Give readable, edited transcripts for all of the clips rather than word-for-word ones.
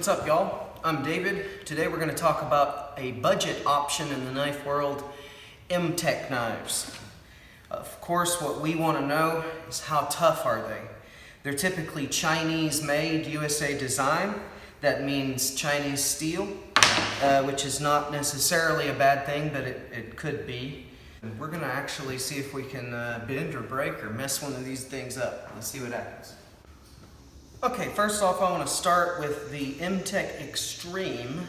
What's up, y'all? I'm David. Today we're going to talk about a budget option in the knife world, MTech knives. Of course, what we want to know is how tough are they? They're typically Chinese made, USA design. That means Chinese steel, which is not necessarily a bad thing, but it could be. We're going to actually see if we can bend or break or mess one of these things up. Let's see what happens. Okay, first off, I want to start with the MTech Extreme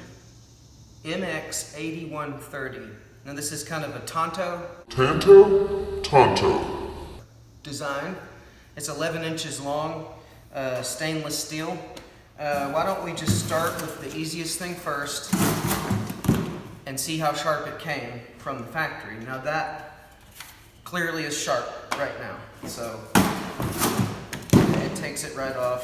MX-8130. Now this is kind of a Tonto design. It's 11 inches long, stainless steel. Why don't we just start with the easiest thing first and see how sharp it came from the factory. Now that clearly is sharp right now, so it takes it right off.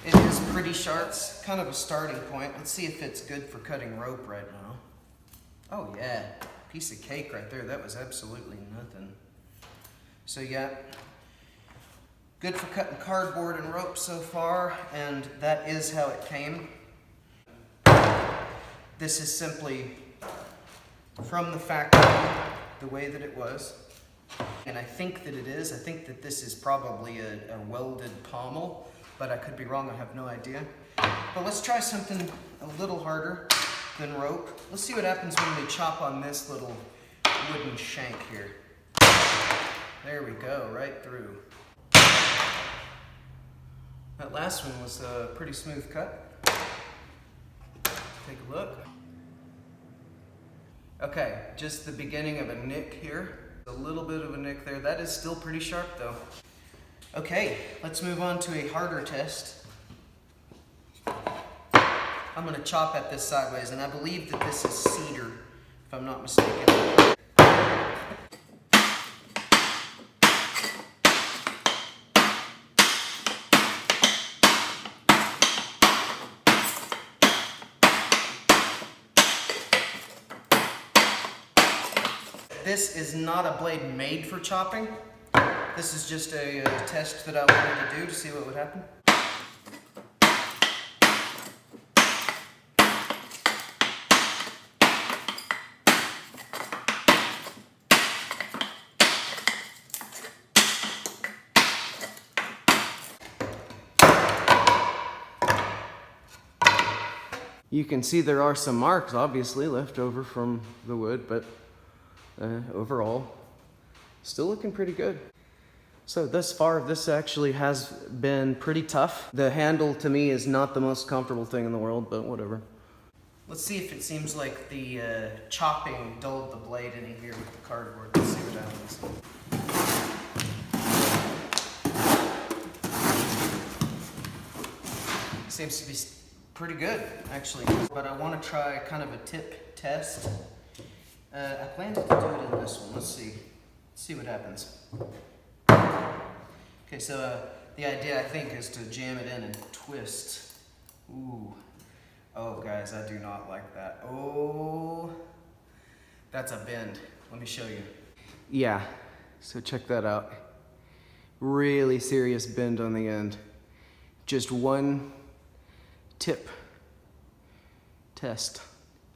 It is pretty sharp. It's kind of a starting point. Let's see if it's good for cutting rope right now. Oh yeah, piece of cake right there. That was absolutely nothing. So yeah, good for cutting cardboard and rope so far, and that is how it came. This is simply from the factory, the way that it was. And I think that it is. I think that this is probably a welded pommel, but I could be wrong. I have no idea. But let's try something a little harder than rope. Let's see what happens when we chop on this little wooden shank here. There we go, right through. That last one was a pretty smooth cut. Take a look. Okay, just the beginning of a nick here. A little bit of a nick there. That is still pretty sharp though. Okay, let's move on to a harder test. I'm going to chop at this sideways, and I believe that this is cedar, if I'm not mistaken. This is not a blade made for chopping. This is just a test that I wanted to do to see what would happen. You can see there are some marks, obviously, left over from the wood, but overall, still looking pretty good. So thus far, this actually has been pretty tough. The handle to me is not the most comfortable thing in the world, but whatever. Let's see if it seems like the chopping dulled the blade any here with the cardboard. Let's see what happens. Seems to be pretty good, actually. But I want to try kind of a tip test. I plan to do it in this one. Let's see. Let's see what happens. Okay, so the idea, I think, is to jam it in and twist. Ooh. Oh, guys, I do not like that. Oh, that's a bend. Let me show you. Yeah, so check that out. Really serious bend on the end. Just one tip test,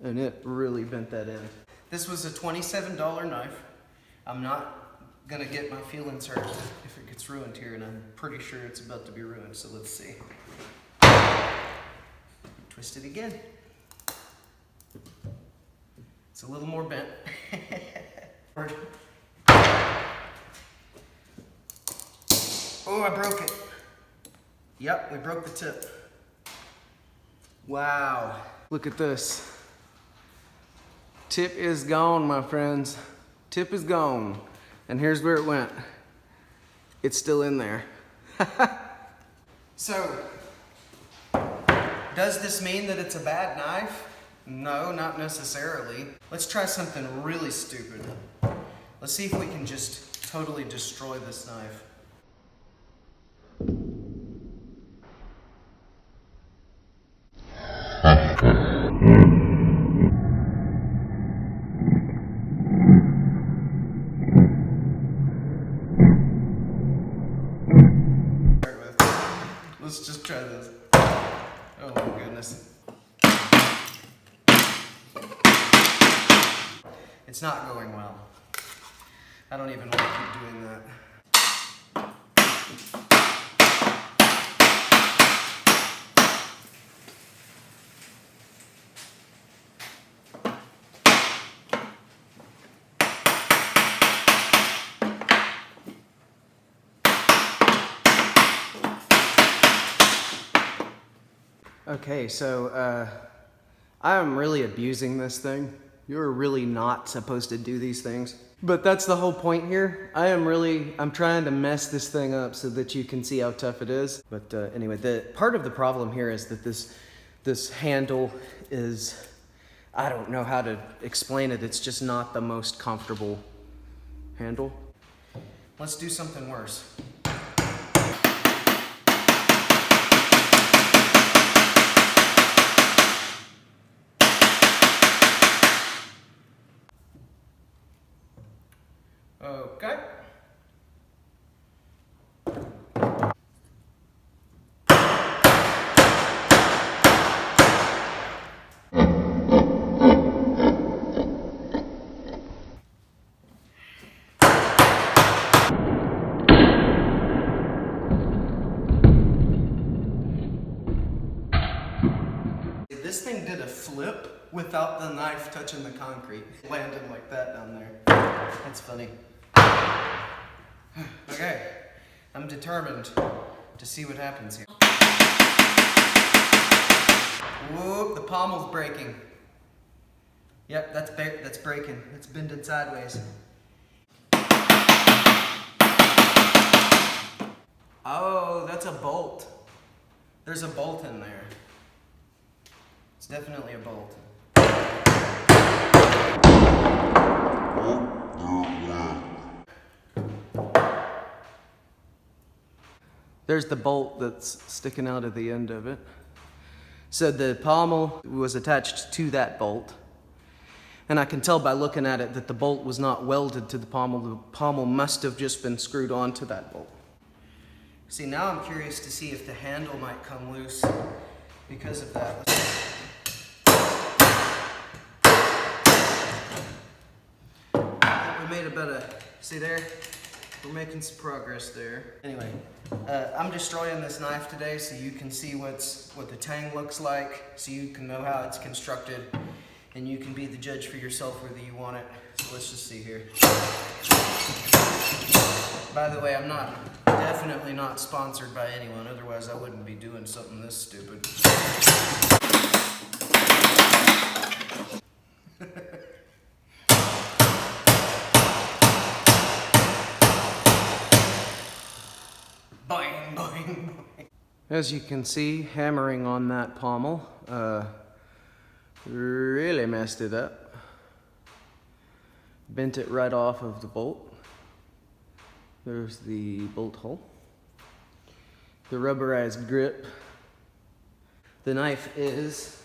and it really bent that end. This was a $27 knife. I'm not gonna get my feelings hurt if it gets ruined here, and I'm pretty sure it's about to be ruined, so let's see. Twist it again. It's a little more bent. Oh, I broke it. Yep, we broke the tip. Wow. Look at this. Tip is gone, my friends. Tip is gone. And here's where it went. It's still in there. So, does this mean that it's a bad knife? No, not necessarily. Let's try something really stupid. Let's see if we can just totally destroy this knife. Let's just try this. Oh my goodness. It's not going well. I don't even want to keep doing that. Okay, so I'm really abusing this thing. You're really not supposed to do these things. But that's the whole point here. I'm trying to mess this thing up so that you can see how tough it is. But anyway, the part of the problem here is that this handle is, I don't know how to explain it. It's just not the most comfortable handle. Let's do something worse. Okay. This thing did a flip without the knife touching the concrete. It landed like that down there. That's funny. Okay, I'm determined to see what happens here. Whoop, the pommel's breaking. Yep, that's breaking. It's bending sideways. Oh, that's a bolt. There's a bolt in there. It's definitely a bolt. There's the bolt that's sticking out of the end of it. So the pommel was attached to that bolt. And I can tell by looking at it that the bolt was not welded to the pommel. The pommel must have just been screwed onto that bolt. See, now I'm curious to see if the handle might come loose because of that. We made about a, see there? We're making some progress there. Anyway, I'm destroying this knife today so you can see what the tang looks like, so you can know how it's constructed, and you can be the judge for yourself whether you want it. So let's just see here. By the way, I'm definitely not sponsored by anyone, otherwise I wouldn't be doing something this stupid. Boing, boing, boing. As you can see, hammering on that pommel really messed it up. Bent it right off of the bolt. There's the bolt hole. The rubberized grip. The knife is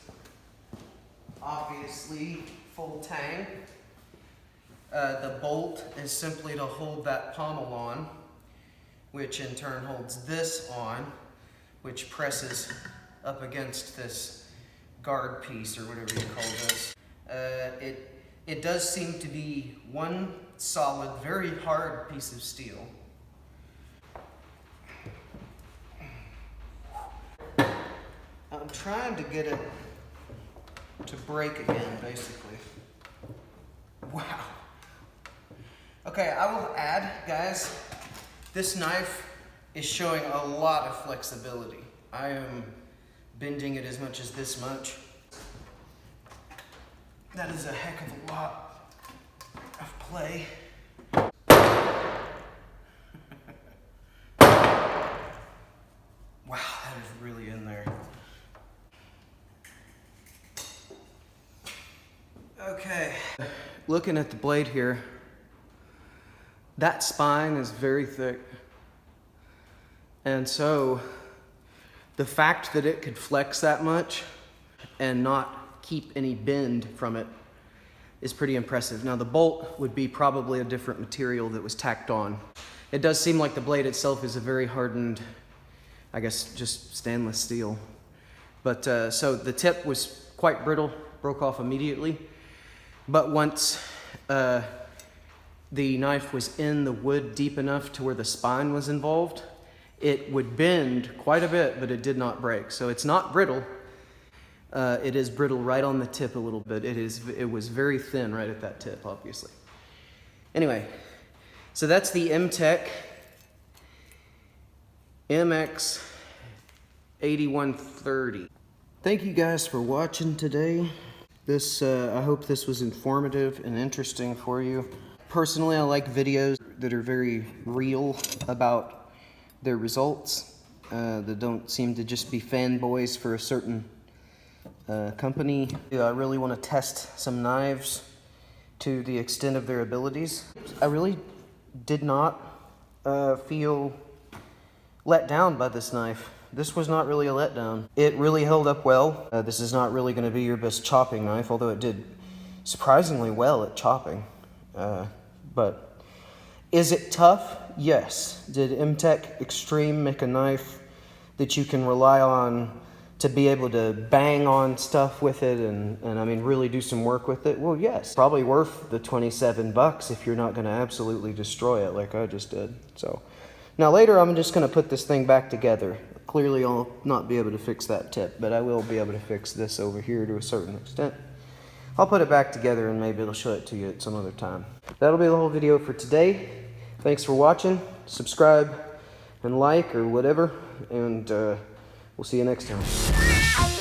obviously full tang. The bolt is simply to hold that pommel on, which in turn holds this on, which presses up against this guard piece or whatever you call this. It does seem to be one solid, very hard piece of steel. I'm trying to get it to break again, basically. Wow. Okay, I will add, guys, this knife is showing a lot of flexibility. I am bending it as much as this much. That is a heck of a lot of play. Wow, that is really in there. Okay. Looking at the blade here, that spine is very thick. And so the fact that it could flex that much and not keep any bend from it is pretty impressive. Now the bolt would be probably a different material that was tacked on. It does seem like the blade itself is a very hardened I guess just stainless steel. But so the tip was quite brittle, broke off immediately. But once the knife was in the wood deep enough to where the spine was involved, it would bend quite a bit, but it did not break. So it's not brittle. It is brittle right on the tip a little bit. It was very thin right at that tip, obviously. Anyway, so that's the MTech MX-8130. Thank you guys for watching today. I hope this was informative and interesting for you. Personally, I like videos that are very real about their results, that don't seem to just be fanboys for a certain company. I really want to test some knives to the extent of their abilities. I really did not feel let down by this knife. This was not really a letdown. It really held up well. This is not really going to be your best chopping knife, although it did surprisingly well at chopping. But is it tough? Yes. Did MTech Extreme make a knife that you can rely on to be able to bang on stuff with it and I mean really do some work with it? Well, yes. Probably worth the $27 if you're not going to absolutely destroy it like I just did. So now later I'm just going to put this thing back together. Clearly I'll not be able to fix that tip, but I will be able to fix this over here to a certain extent. I'll put it back together and maybe I'll show it to you at some other time. That'll be the whole video for today. Thanks for watching. Subscribe and like or whatever, and we'll see you next time.